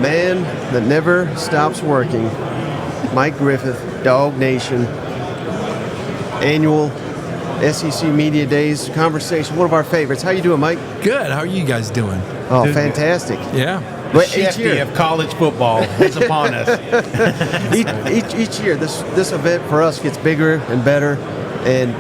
man that never stops working, Mike Griffith, DawgNation, annual SEC Media Days conversation, one of our favorites. How you doing, Mike? Good. How are you guys doing? Oh, fantastic. Yeah. But each year of college football is upon us. each year, this event for us gets bigger and better, and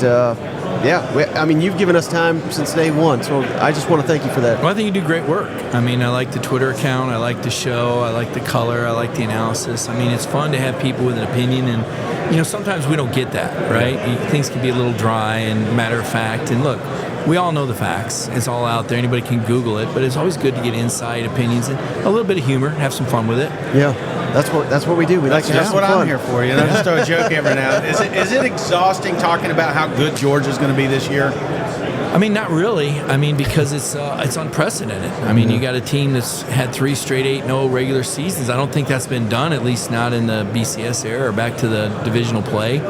you've given us time since day one, so I just want to thank you for that. Well, I think you do great work. I mean, I like the Twitter account, I like the show, I like the color, I like the analysis. I mean, it's fun to have people with an opinion, and sometimes we don't get that, right? Things can be a little dry and matter of fact, and look, we all know the facts. It's all out there. Anybody can Google it, but it's always good to get insight, opinions, and a little bit of humor, have some fun with it. Yeah, that's what we do. We like to have some fun. That's what I'm here for. Just throw a joke every now and then. Is it exhausting talking about how good Georgia's going to be this year? I mean, not really. I mean, because it's unprecedented. I mean, you got a team that's had 3 straight 8-0 regular seasons. I don't think that's been done, at least not in the BCS era or back to the divisional play.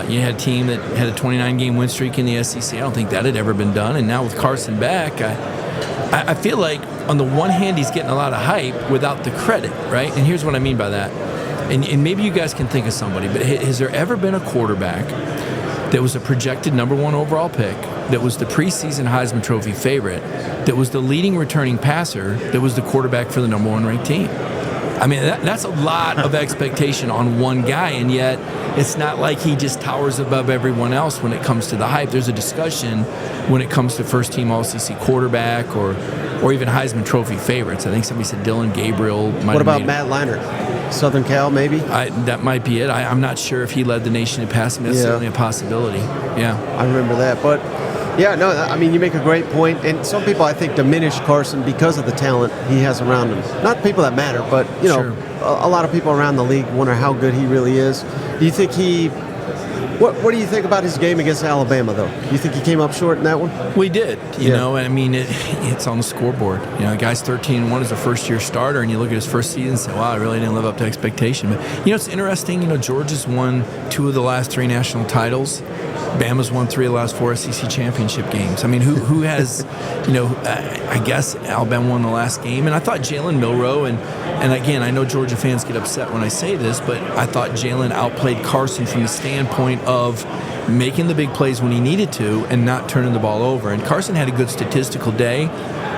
You had a team that had a 29-game win streak in the SEC. I don't think that had ever been done. And now with Carson Beck, I feel like on the one hand he's getting a lot of hype without the credit, right? And here's what I mean by that. And maybe you guys can think of somebody, but has there ever been a quarterback that was a projected number 1 overall pick, that was the preseason Heisman Trophy favorite, that was the leading returning passer, that was the quarterback for the number 1 ranked team? I mean, that's a lot of expectation on one guy, and yet it's not like he just towers above everyone else when it comes to the hype. There's a discussion when it comes to first-team All-SEC quarterback or even Heisman Trophy favorites. I think somebody said Dylan Gabriel. What about Matt Leinart? Southern Cal, maybe? That might be it. I'm not sure if he led the nation in passing. That's certainly a possibility. Yeah. I remember that, but... Yeah, no, I mean, you make a great point, and some people, I think, diminish Carson because of the talent he has around him. Not people that matter, but, Sure. a lot of people around the league wonder how good he really is. Do you think what do you think about his game against Alabama, though? Do you think he came up short in that one? We did, you know. I mean, it's on the scoreboard. The guy's 13-1 as a first-year starter, and you look at his first season and say, wow, I really didn't live up to expectation. But, it's interesting. Georgia's won 2 of the last 3 national titles. Bama's won 3 of the last 4 SEC championship games. I mean, who has, I guess Alabama won the last game. And I thought Jalen Milroe, and again, I know Georgia fans get upset when I say this, but I thought Jalen outplayed Carson from the standpoint of making the big plays when he needed to and not turning the ball over. And Carson had a good statistical day,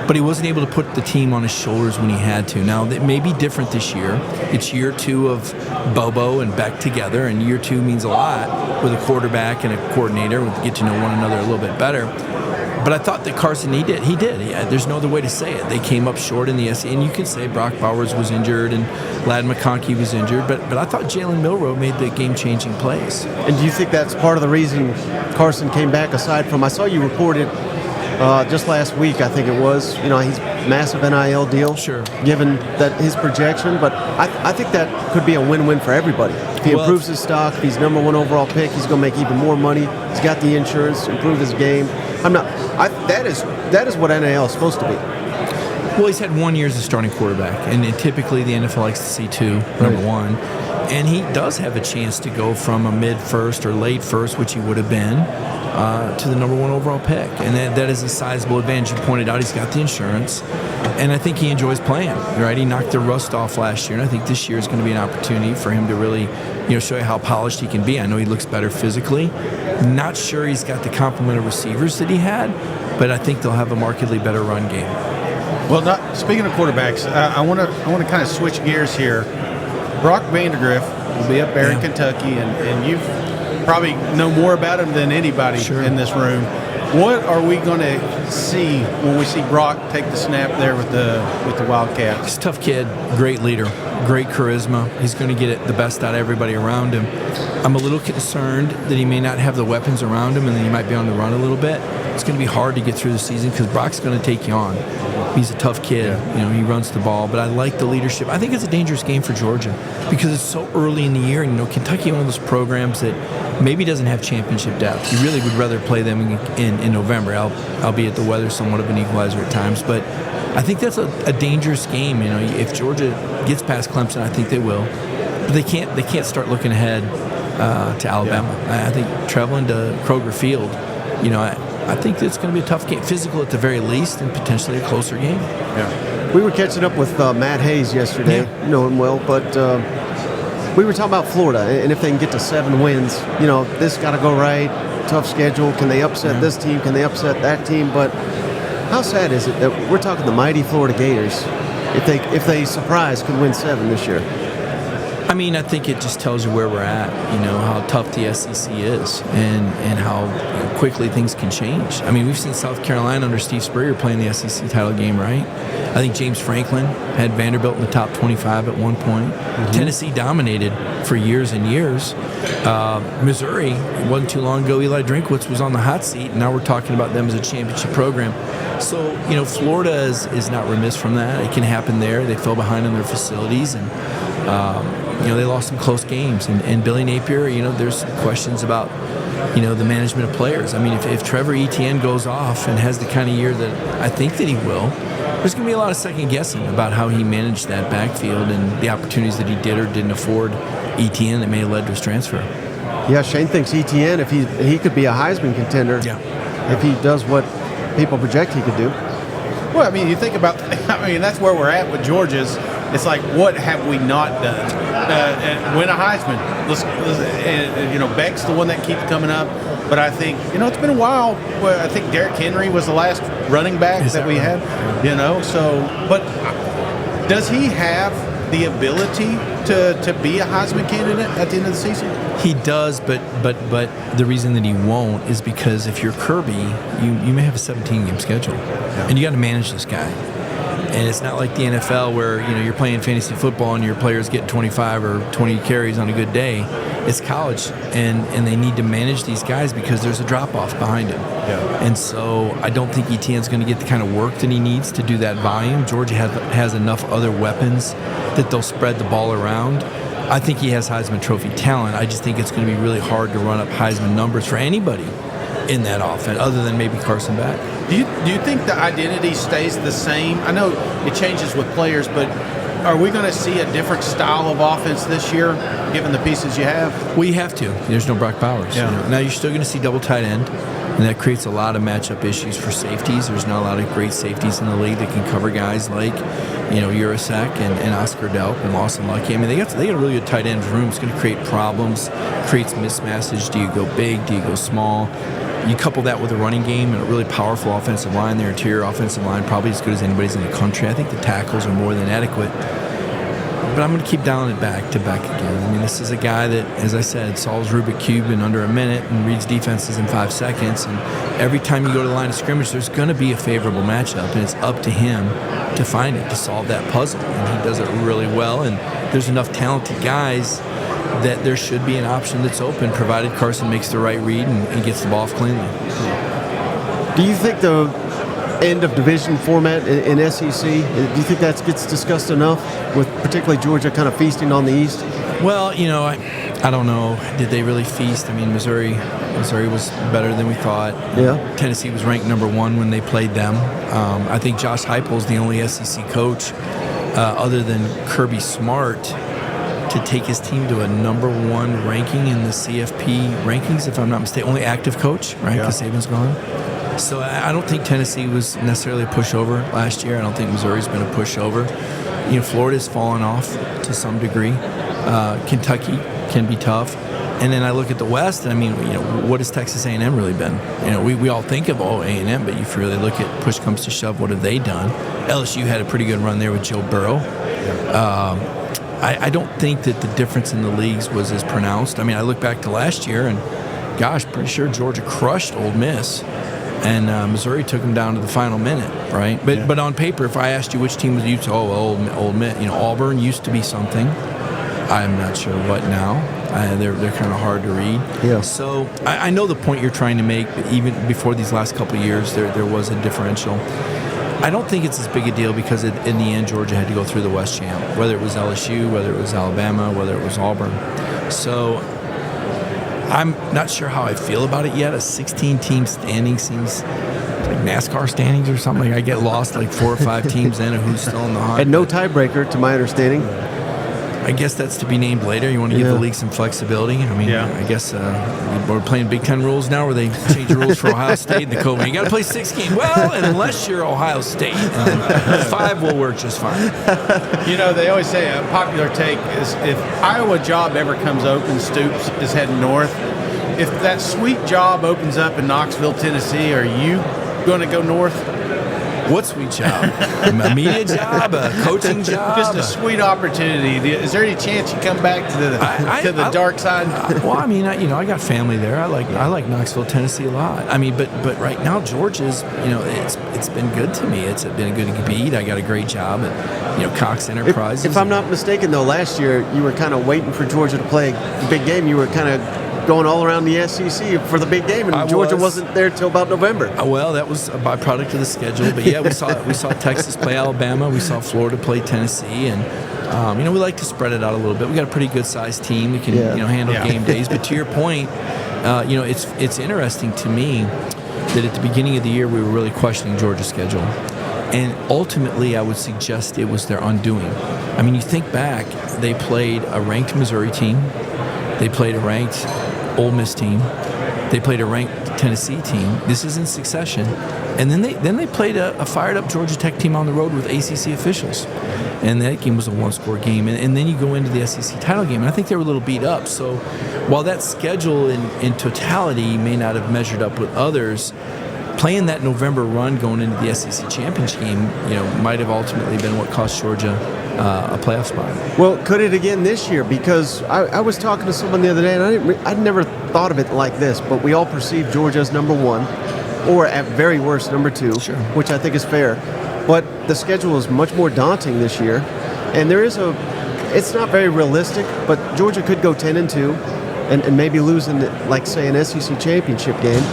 but he wasn't able to put the team on his shoulders when he had to. Now, that may be different this year. It's year 2 of Bobo and Beck together, and year 2 means a lot with a quarterback and a coordinator. We get to know one another a little bit better. But I thought that Carson, he did. Yeah, there's no other way to say it. They came up short in the SEC, and you can say Brock Bowers was injured and Ladd McConkey was injured, but I thought Jalen Milroe made the game-changing plays. And do you think that's part of the reason Carson came back, aside from, I saw you reported just last week, I think it was, he's massive NIL deal, sure, given that his projection, but I think that could be a win-win for everybody. If he improves his stock, if he's number 1 overall pick, he's going to make even more money. He's got the insurance, improve his game. That is what NIL is supposed to be. Well, he's had 1 year as a starting quarterback, and typically the NFL likes to see 2, number 1. And he does have a chance to go from a mid-first or late-first, which he would have been, to the number 1 overall pick. And that is a sizable advantage. You pointed out he's got the insurance, and I think he enjoys playing, right? He knocked the rust off last year, and I think this year is going to be an opportunity for him to really show you how polished he can be. I know he looks better physically. Not sure he's got the complement of receivers that he had, but I think they'll have a markedly better run game. Well, speaking of quarterbacks, I want to kind of switch gears here. Brock Vandagriff will be up there in Kentucky, and you probably know more about him than anybody in this room. What are we going to see when we see Brock take the snap there with the Wildcats? He's a tough kid, great leader, great charisma. He's going to get the best out of everybody around him. I'm a little concerned that he may not have the weapons around him and that he might be on the run a little bit. It's going to be hard to get through the season because Brock's going to take you on. He's a tough kid. He runs the ball, but I like the leadership. I think it's a dangerous game for Georgia because it's so early in the year. Kentucky, one of those programs that maybe doesn't have championship depth. You really would rather play them in November, albeit the weather's somewhat of an equalizer at times. But I think that's a dangerous game. If Georgia gets past Clemson, I think they will. But they can't start looking ahead to Alabama. I think traveling to Kroger Field, I think it's going to be a tough game, physical at the very least, and potentially a closer game. Yeah. We were catching up with Matt Hayes yesterday. You know him well, but we were talking about Florida, and if they can get to 7 wins, this got to go right. Tough schedule. Can they upset this team? Can they upset that team? But how sad is it that we're talking the mighty Florida Gators, if they surprise, could win 7 this year? I mean, I think it just tells you where we're at, how tough the SEC is and how quickly things can change. I mean, we've seen South Carolina under Steve Spurrier playing the SEC title game, right? I think James Franklin had Vanderbilt in the top 25 at one point. Mm-hmm. Tennessee dominated for years and years. Missouri, it wasn't too long ago, Eli Drinkwitz was on the hot seat, and now we're talking about them as a championship program. So, Florida is not remiss from that. It can happen there. They fell behind on their facilities, and they lost some close games. And Billy Napier, there's questions about, the management of players. I mean, if Trevor Etienne goes off and has the kind of year that I think that he will, there's going to be a lot of second guessing about how he managed that backfield and the opportunities that he did or didn't afford Etienne that may have led to his transfer. Yeah, Shane thinks Etienne, if he could be a Heisman contender, if he does what people project he could do. Well, I mean, you think about, that's where we're at with Georgia's. It's like, what have we not done? Win a Heisman. Beck's the one that keeps coming up. But I think, it's been a while. I think Derrick Henry was the last running back that we had. But does he have the ability to be a Heisman candidate at the end of the season? He does, but the reason that he won't is because if you're Kirby, you may have a 17-game schedule, and you got to manage this guy. And it's not like the NFL where you're playing fantasy football and your players get 25 or 20 carries on a good day. It's college, and they need to manage these guys because there's a drop-off behind him. Yeah. And so I don't think Etienne's going to get the kind of work that he needs to do that volume. Georgia has enough other weapons that they'll spread the ball around. I think he has Heisman Trophy talent. I just think it's going to be really hard to run up Heisman numbers for anybody in that offense, other than maybe Carson Beck. Do you think the identity stays the same? I know it changes with players, but are we going to see a different style of offense this year, given the pieces you have? We have to. There's no Brock Bowers. Yeah. Now you're still going to see double tight end, and that creates a lot of matchup issues for safeties. There's not a lot of great safeties in the league that can cover guys like, Urasek and Oscar Delp and Lawson Lucky. I mean, they got a really good tight end room. It's going to create problems, creates mismatches. Do you go big? Do you go small? You couple that with a running game and a really powerful offensive line. Their interior offensive line probably as good as anybody's in the country. I think the tackles are more than adequate. But I'm going to keep dialing it back to Beck again. I mean, this is a guy that, as I said, solves Rubik Cube in under a minute and reads defenses in 5 seconds. And every time you go to the line of scrimmage, there's going to be a favorable matchup, and it's up to him to find it, to solve that puzzle. And he does it really well. And there's enough talented guys that there should be an option that's open, provided Carson makes the right read and gets the ball off cleanly. Do you think the end of division format in SEC, do you think that gets discussed enough, with particularly Georgia kind of feasting on the East? Well, I don't know. Did they really feast? I mean, Missouri was better than we thought. Yeah. Tennessee was ranked number 1 when they played them. I think Josh Heupel is the only SEC coach other than Kirby Smart to take his team to a number 1 ranking in the CFP rankings, if I'm not mistaken. Only active coach, right? Because Saban's gone. So I don't think Tennessee was necessarily a pushover last year. I don't think Missouri's been a pushover. Florida's fallen off to some degree. Kentucky can be tough. And then I look at the West, and I mean, what has Texas A&M really been? We all think of A&M, but if you really look at push comes to shove, what have they done? LSU had a pretty good run there with Joe Burrow. I don't think that the difference in the leagues was as pronounced. I mean, I look back to last year, and gosh, pretty sure Georgia crushed Ole Miss, and Missouri took them down to the final minute, right? But on paper, if I asked you which team was used to, Ole Miss, Auburn used to be something. I'm not sure what now. They're kind of hard to read. Yeah. So I know the point you're trying to make, but even before these last couple of years, there was a differential. I don't think it's as big a deal because in the end, Georgia had to go through the West Champ, whether it was LSU, whether it was Alabama, whether it was Auburn. So I'm not sure how I feel about it yet. A 16-team standing seems like NASCAR standings or something. Like I get lost like 4 or 5 teams in of who's still in the hunt. And no tiebreaker, to my understanding. I guess that's to be named later. You want to give the league some flexibility. I mean, I guess we're playing Big Ten rules now where they change the rules for Ohio State and the COVID. You got to play 6 games. Well, unless you're Ohio State. 5 will work just fine. They always say a popular take is if Iowa job ever comes open, Stoops is heading north. If that sweet job opens up in Knoxville, Tennessee, are you going to go north? What sweet job? A media job? A coaching job? Just a sweet opportunity. Is there any chance you come back to the dark side? Well, I mean, I got family there. I like Knoxville, Tennessee a lot. I mean, but right now Georgia's, it's been good to me. It's been a good beat. I got a great job at Cox Enterprises. If I'm not mistaken, though, last year you were kind of waiting for Georgia to play the big game. You were kind of going all around the SEC for the big game, and Georgia wasn't there till about November. Well, that was a byproduct of the schedule, but yeah, we saw Texas play Alabama, we saw Florida play Tennessee, and we like to spread it out a little bit. We got a pretty good sized team. We can handle game days. But to your point, it's interesting to me that at the beginning of the year we were really questioning Georgia's schedule, and ultimately I would suggest it was their undoing. I mean, you think back, they played a ranked Missouri team. They played a ranked Ole Miss team. They played a ranked Tennessee team. This is in succession. And then they played a fired-up Georgia Tech team on the road with ACC officials. And that game was a one-score game. And then you go into the SEC title game, and I think they were a little beat up. So while that schedule in totality may not have measured up with others, playing that November run going into the SEC championship game, might have ultimately been what cost Georgia a playoff spot. Well, could it again this year? Because I was talking to someone the other day, and I'd never thought of it like this, but we all perceive Georgia as number 1, or at very worst, number 2, which I think is fair. But the schedule is much more daunting this year, and it's not very realistic, but Georgia could go 10-2 and maybe lose in, say, an SEC championship game.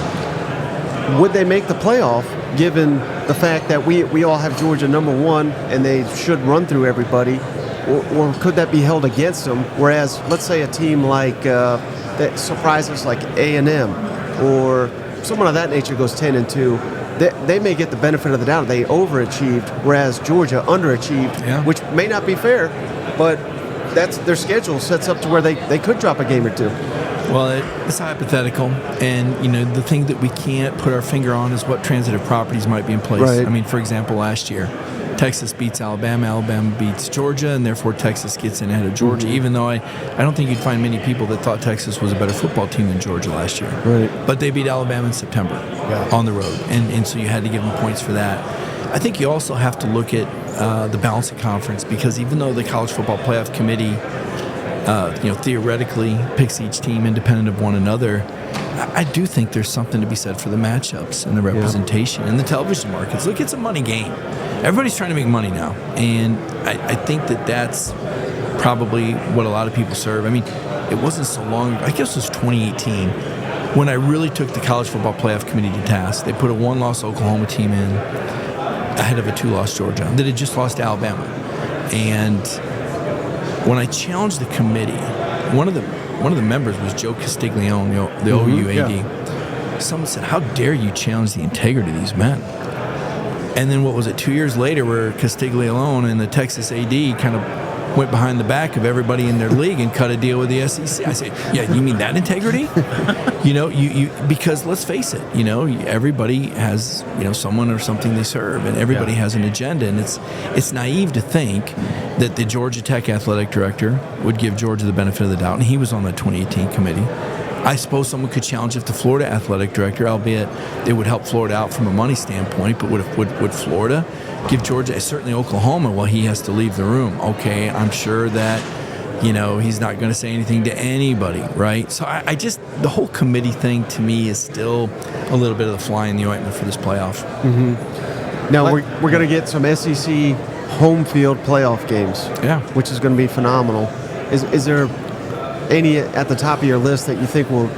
Would they make the playoff, given the fact that we all have Georgia number 1 and they should run through everybody, or could that be held against them? Whereas, let's say a team like that surprises like A&M or someone of that nature goes 10-2, they may get the benefit of the doubt. They overachieved, whereas Georgia underachieved, which may not be fair, but that's their schedule sets up to where they could drop a game or two. Well, it's hypothetical, and the thing that we can't put our finger on is what transitive properties might be in place. Right. I mean, for example, last year, Texas beats Alabama, Alabama beats Georgia, and therefore Texas gets in ahead of Georgia, even though I don't think you'd find many people that thought Texas was a better football team than Georgia last year. Right. But they beat Alabama in September on the road, and so you had to give them points for that. I think you also have to look at the balance of conference, because even though the College Football Playoff Committee theoretically picks each team independent of one another, I do think there's something to be said for the matchups and the representation and the television markets. Look, it's a money game. Everybody's trying to make money now, and I think that's probably what a lot of people serve. I mean, it wasn't so long, I guess it was 2018, when I really took the College Football Playoff Committee to task. They put a 1-loss Oklahoma team in ahead of a 2-loss Georgia that had just lost to Alabama. And when I challenged the committee, one of the members was Joe Castiglione, the OU AD. Someone said, "How dare you challenge the integrity of these men?" And then what was it, 2 years later, where Castiglione and the Texas AD kind of went behind the back of everybody in their league and cut a deal with the SEC. I say, yeah, you mean that integrity? Because let's face it, everybody has, someone or something they serve, and everybody has an agenda, and it's naive to think that the Georgia Tech athletic director would give Georgia the benefit of the doubt, and he was on the 2018 committee. I suppose someone could challenge if the Florida athletic director, albeit it would help Florida out from a money standpoint, but would Florida give Georgia, certainly Oklahoma, well, he has to leave the room. Okay, I'm sure that, he's not going to say anything to anybody, right? So I just, the whole committee thing to me is still a little bit of the fly in the ointment for this playoff. Mm-hmm. Now, we're going to get some SEC home field playoff games, which is going to be phenomenal. Is there any at the top of your list that you think will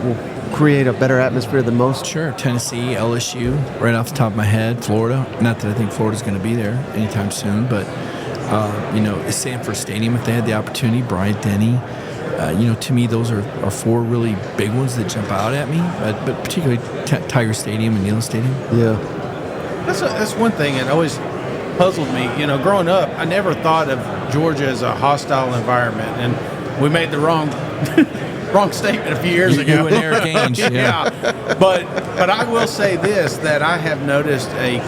create a better atmosphere than most? Sure. Tennessee, LSU, right off the top of my head. Florida. Not that I think Florida's going to be there anytime soon, but, Sanford Stadium, if they had the opportunity, Bryant-Denny. To me, those are 4 really big ones that jump out at me, but particularly Tiger Stadium and Neyland Stadium. Yeah. That's one thing, and always puzzled me. You know, growing up, I never thought of Georgia as a hostile environment, and we made the wrong statement a few years ago. You and Eric Ainge, yeah. But I will say this, that I have noticed a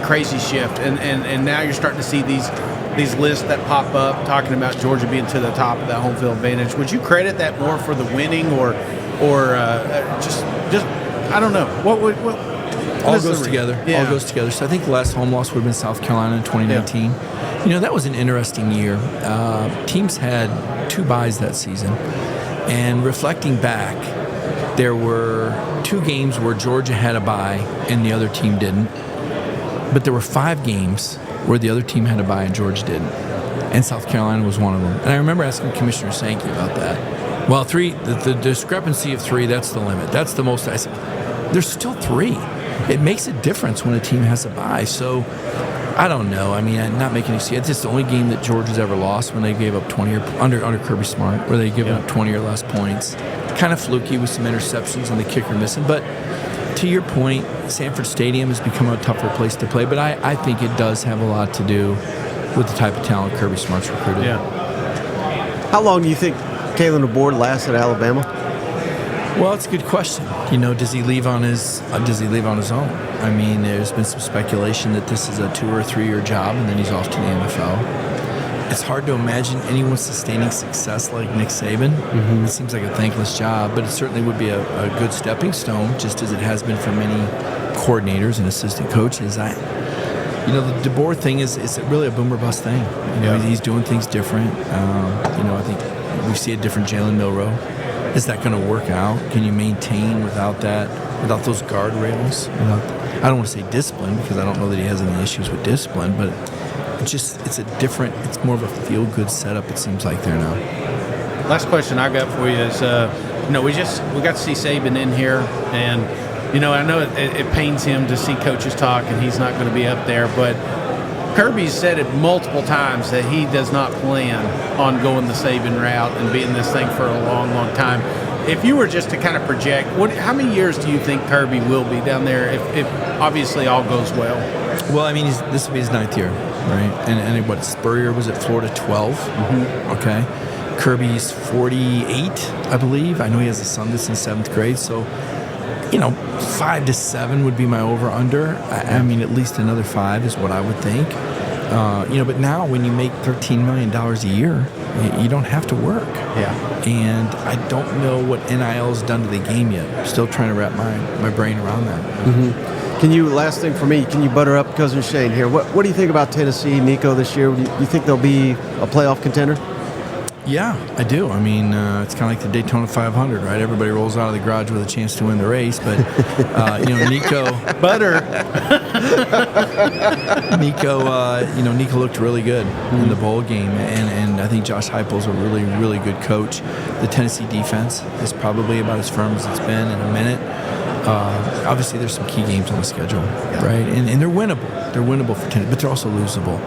crazy shift, and now you're starting to see these lists that pop up talking about Georgia being to the top of that home field advantage. Would you credit that more for the winning, or just I don't know what all goes together. Yeah. All goes together. So I think the last home loss would have been South Carolina in 2019. Yeah. You know, that was an interesting year. Teams had 2 byes that season, and reflecting back, there were 2 games where Georgia had a bye and the other team didn't. But there were 5 games where the other team had a bye and Georgia didn't. And South Carolina was one of them. And I remember asking Commissioner Sankey about that. Well, 3, the discrepancy of 3, that's the limit. That's the most. I said, there's still 3. It makes a difference when a team has a bye. So, I don't know. I mean, I'm not making any sense. It's the only game that Georgia's ever lost when they gave up 20 or under Kirby Smart, where they give up 20 or less points. Kind of fluky with some interceptions and the kicker missing. But to your point, Sanford Stadium has become a tougher place to play, but I think it does have a lot to do with the type of talent Kirby Smart's recruited. Yeah. How long do you think Kalen DeBoer lasts at Alabama? Well, it's a good question. You know, does he leave on his own? I mean, there's been some speculation that this is a 2 or 3 year job, and then he's off to the NFL. It's hard to imagine anyone sustaining success like Nick Saban. Mm-hmm. It seems like a thankless job, but it certainly would be a good stepping stone, just as it has been for many coordinators and assistant coaches. The DeBoer thing is really a boom or bust thing. You know, he's doing things different. I think we see a different Jalen Milroe. Is that going to work out? Can you maintain without those guardrails? I don't want to say discipline, because I don't know that he has any issues with discipline, but it's more of a feel-good setup, it seems like there now. Last question I got for you is, we got to see Saban in here, and, I know it pains him to see coaches talk, and he's not going to be up there, but Kirby's said it multiple times that he does not plan on going the Saban route and being this thing for a long, long time. If you were just to kind of project, how many years do you think Kirby will be down there if obviously all goes well? Well, I mean, this will be his 9th year, right? And what, Spurrier was at Florida 12? Mm-hmm. Okay. Kirby's 48, I believe. I know he has a son that's in 7th grade, so 5 to 7 would be my over/under. I mean, at least another 5 is what I would think. But now when you make $13 million a year, you don't have to work. Yeah. And I don't know what NIL's done to the game yet. I'm still trying to wrap my brain around that. Mm-hmm. Last thing for me, can you butter up Cousin Shane here? What do you think about Tennessee, Nico, this year? Do you think they'll be a playoff contender? Yeah, I do. I mean, it's kind of like the Daytona 500, right? Everybody rolls out of the garage with a chance to win the race, but Nico Nico looked really good in the bowl game, and I think Josh Heupel's a really, really good coach. The Tennessee defense is probably about as firm as it's been in a minute. Obviously, there's some key games on the schedule, right? And they're winnable. They're winnable for Tennessee, but they're also losable.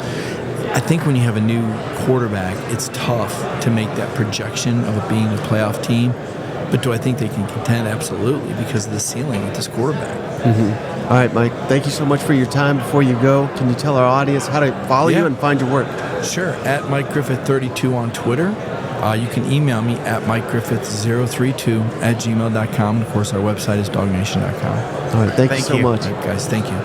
I think when you have a new quarterback, it's tough to make that projection of it being a playoff team. But do I think they can contend? Absolutely, because of the ceiling with this quarterback. Mm-hmm. All right, Mike, thank you so much for your time. Before you go, can you tell our audience how to follow you and find your work? Sure, at Mike Griffith 32 on Twitter. You can email me at MikeGriffith032@gmail.com. Of course, our website is DawgNation.com. All right, thank you so much. All right, guys, thank you.